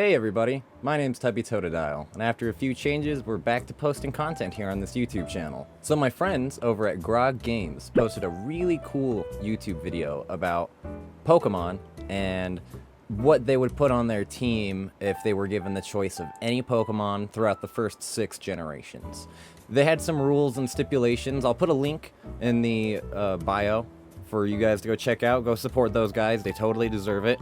Hey everybody, my name's TubbyTotodile, and after a few changes, we're back to posting content here on this YouTube channel. So my friends over at GrogGames posted a really cool YouTube video about Pokemon and what they would put on their team if they were given the choice of any Pokemon throughout the first 6 generations. They had some rules and stipulations. I'll put a link in the bio for you guys to go check out. Go support those guys, they totally deserve it.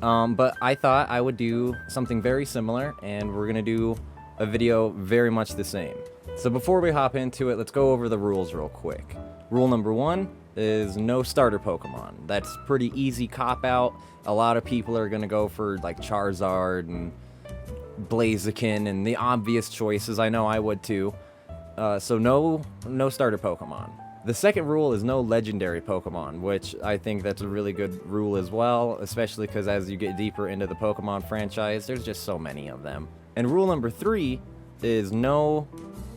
But I thought I would do something very similar, and we're gonna do a video very much the same. So before we hop into it, let's go over the rules real quick. Rule number 1 is no starter Pokemon. That's pretty easy cop-out. A lot of people are gonna go for like Charizard and Blaziken and the obvious choices. I know I would too. So no starter Pokemon. The second rule is no legendary Pokemon, which I think that's a really good rule as well, especially because as you get deeper into the Pokemon franchise, there's just so many of them. And rule number 3 is no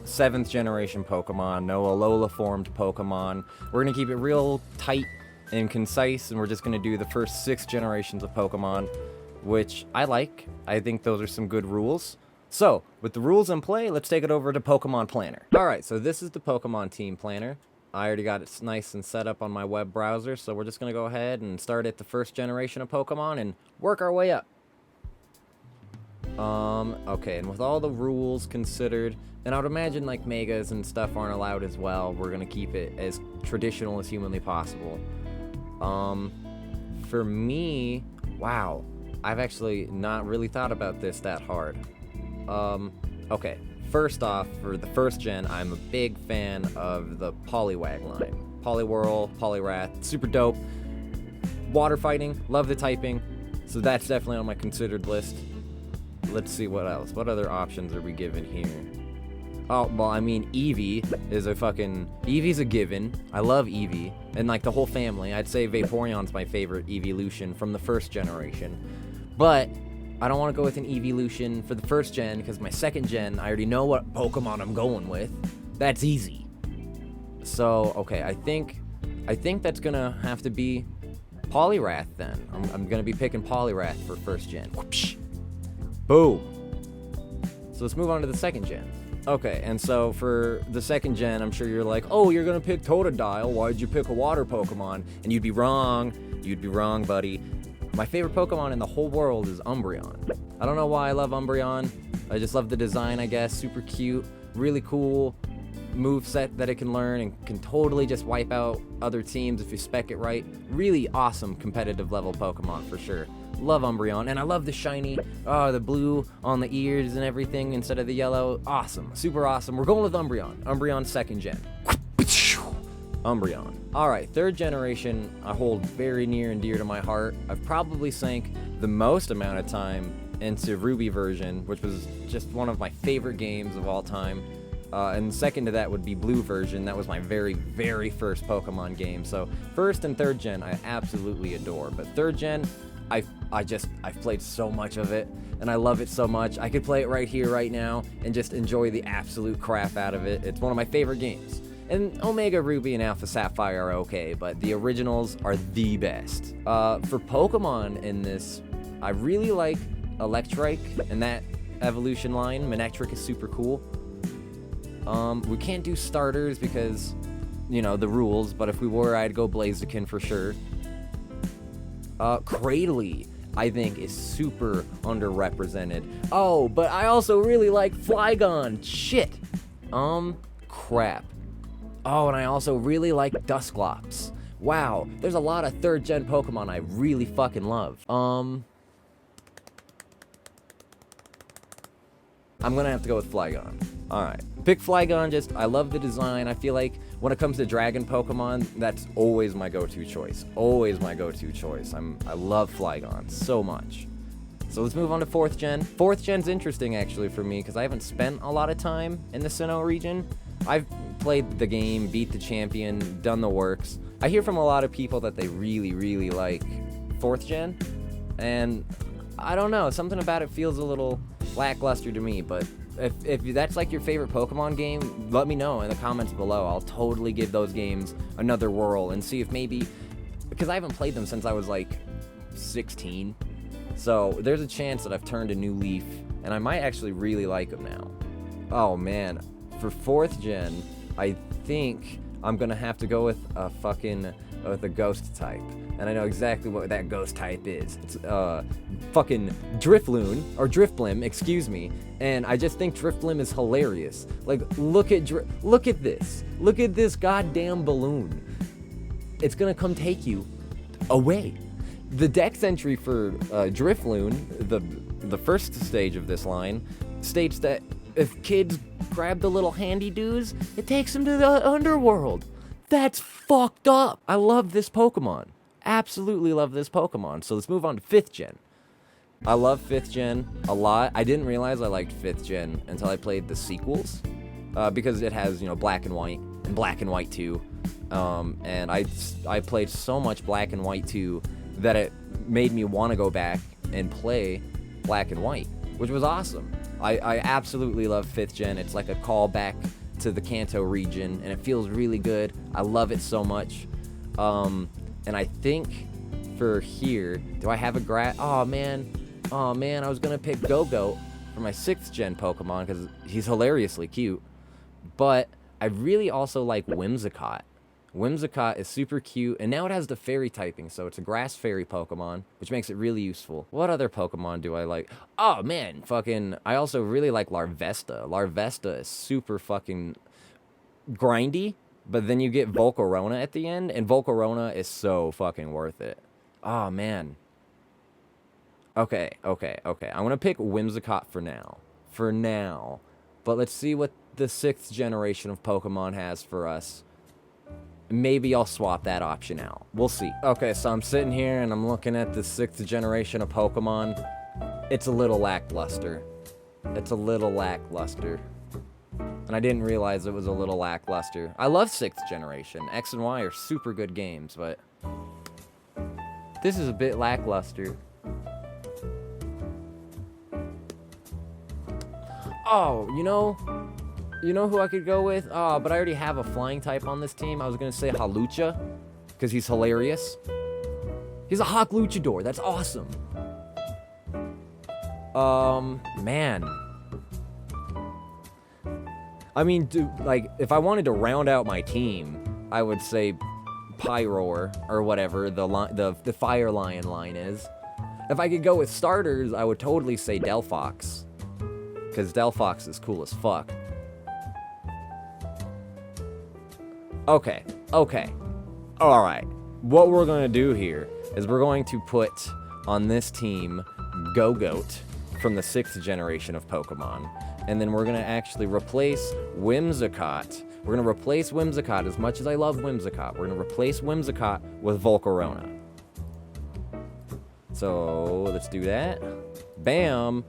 7th generation Pokemon, no Alola formed Pokemon. We're going to keep it real tight and concise, and we're just going to do the first 6 generations of Pokemon, which I like. I think those are some good rules. So, with the rules in play, let's take it over to Pokemon Planner. Alright, so this is the Pokemon Team Planner. I already got it nice and set up on my web browser, so we're just going to go ahead and start at the first generation of Pokemon and work our way up. Okay, and with all the rules considered, and I would imagine like megas and stuff aren't allowed as well, we're going to keep it as traditional as humanly possible. For me, wow, I've actually not really thought about this that hard. Okay. First off, for the first gen, I'm a big fan of the Poliwag line. Poliwhirl, Poliwrath, super dope. Water fighting, love the typing, so that's definitely on my considered list. Let's see what else. What other options are we given here? Oh, well, I mean, Eevee is Eevee's a given. I love Eevee, and like the whole family. I'd say Vaporeon's my favorite evolution from the first generation. But I don't want to go with an evolution for the first gen, because my second gen, I already know what Pokemon I'm going with. That's easy. So, okay, I think that's gonna have to be Poliwrath then. I'm gonna be picking Poliwrath for first gen. Whoopsh. Boom. So let's move on to the second gen. Okay, and so for the second gen, I'm sure you're like, oh, you're gonna pick Totodile. Why'd you pick a water Pokemon? And you'd be wrong. You'd be wrong, buddy. My favorite Pokemon in the whole world is Umbreon. I don't know why I love Umbreon. I just love the design, I guess. Super cute, really cool moveset that it can learn and can totally just wipe out other teams if you spec it right. Really awesome competitive level Pokemon for sure. Love Umbreon, and I love the shiny, the blue on the ears and everything instead of the yellow. Awesome, super awesome. We're going with Umbreon. Umbreon second gen. Umbreon. Alright, third generation I hold very near and dear to my heart. I've probably sank the most amount of time into Ruby version, which was just one of my favorite games of all time. And second to that would be Blue version. That was my very, very first Pokemon game. So first and third gen I absolutely adore. But third gen, I've played so much of it, and I love it so much. I could play it right here, right now, and just enjoy the absolute crap out of it. It's one of my favorite games. And Omega Ruby and Alpha Sapphire are okay, but the originals are the best. For Pokemon in this, I really like Electrike and that evolution line. Manectric is super cool. We can't do starters because, you know, the rules, but if we were, I'd go Blaziken for sure. Cradily, I think, is super underrepresented. Oh, but I also really like Flygon. Shit. Crap. Oh, and I also really like Dusclops. Wow, there's a lot of third gen Pokemon I really fucking love. I'm gonna have to go with Flygon. Alright, pick Flygon. I love the design. I feel like when it comes to dragon Pokemon, that's always my go-to choice. Always my go-to choice. I love Flygon so much. So let's move on to 4th gen. 4th gen's interesting actually for me because I haven't spent a lot of time in the Sinnoh region. I've played the game, beat the champion, done the works. I hear from a lot of people that they really, really like 4th gen, and I don't know, something about it feels a little lackluster to me, but if that's like your favorite Pokemon game, let me know in the comments below. I'll totally give those games another whirl and see if maybe, because I haven't played them since I was like 16, So there's a chance that I've turned a new leaf, and I might actually really like them now. Oh man, for 4th gen, I think I'm gonna have to go with a ghost type. And I know exactly what that ghost type is. It's fucking Drifloon, or Driftblim, excuse me. And I just think Driftblim is hilarious. Like, look at this. Look at this goddamn balloon. It's gonna come take you away. The dex entry for Drifloon, the first stage of this line, states that if kids grab the little handy doos, it takes them to the underworld. That's fucked up. I love this Pokemon. Absolutely love this Pokemon. So let's move on to 5th gen. I love 5th gen a lot. I didn't realize I liked 5th gen until I played the sequels, because it has, you know, Black and White and Black and White 2. And I played so much Black and White 2 that it made me want to go back and play Black and White, which was awesome. I absolutely love 5th gen. It's like a callback to the Kanto region, and it feels really good. I love it so much. And I think for here, do I have a oh man, I was gonna pick Go-Go for my 6th gen Pokemon because he's hilariously cute. But I really also like Whimsicott. Whimsicott is super cute, and now it has the fairy typing, so it's a grass fairy Pokemon, which makes it really useful. What other Pokemon do I like? Oh man, I also really like Larvesta. Larvesta is super fucking grindy, but then you get Volcarona at the end, and Volcarona is so fucking worth it. Oh man. Okay. I'm gonna pick Whimsicott for now. But let's see what the 6th generation of Pokemon has for us. Maybe I'll swap that option out. We'll see. Okay, so I'm sitting here and I'm looking at the 6th generation of Pokemon. It's a little lackluster. And I didn't realize it was a little lackluster. I love 6th generation. X and Y are super good games, but this is a bit lackluster. Oh, you know who I could go with? Oh, but I already have a flying type on this team. I was gonna say Halucha, because he's hilarious. He's a Hawk Luchador. That's awesome. Man. I mean, dude, like, if I wanted to round out my team, I would say Pyroar, or whatever the Fire Lion line is. If I could go with starters, I would totally say Delphox, because Delphox is cool as fuck. Okay. Alright. What we're going to do here is we're going to put on this team Gogoat from the 6th generation of Pokemon. And then we're going to actually replace Whimsicott. We're going to replace Whimsicott. As much as I love Whimsicott, we're going to replace Whimsicott with Volcarona. So let's do that. Bam.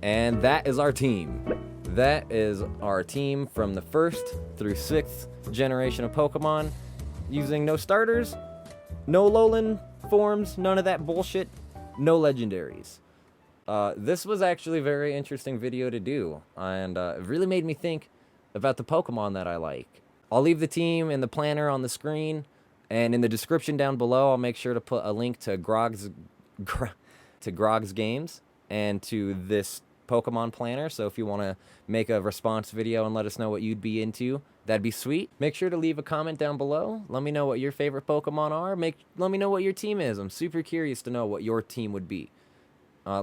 And that is our team. That is our team from the 1st through 6th generation of Pokemon, using no starters, no Alolan forms, none of that bullshit, no legendaries. This was actually a very interesting video to do, and it really made me think about the Pokemon that I like. I'll leave the team and the planner on the screen, and in the description down below, I'll make sure to put a link to Grog's Games and to this Pokemon planner, so if you want to make a response video and let us know what you'd be into, that'd be sweet. Make sure to leave a comment down below. Let me know what your favorite Pokemon are. Let me know what your team is. I'm super curious to know what your team would be.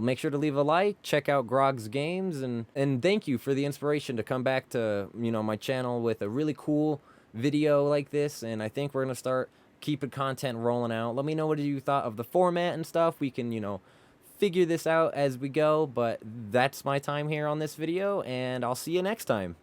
Make sure to leave a like, check out Grog's Games, and thank you for the inspiration to come back to, my channel with a really cool video like this, and I think we're going to start keeping content rolling out. Let me know what you thought of the format and stuff. We can, figure this out as we go, but that's my time here on this video, and I'll see you next time.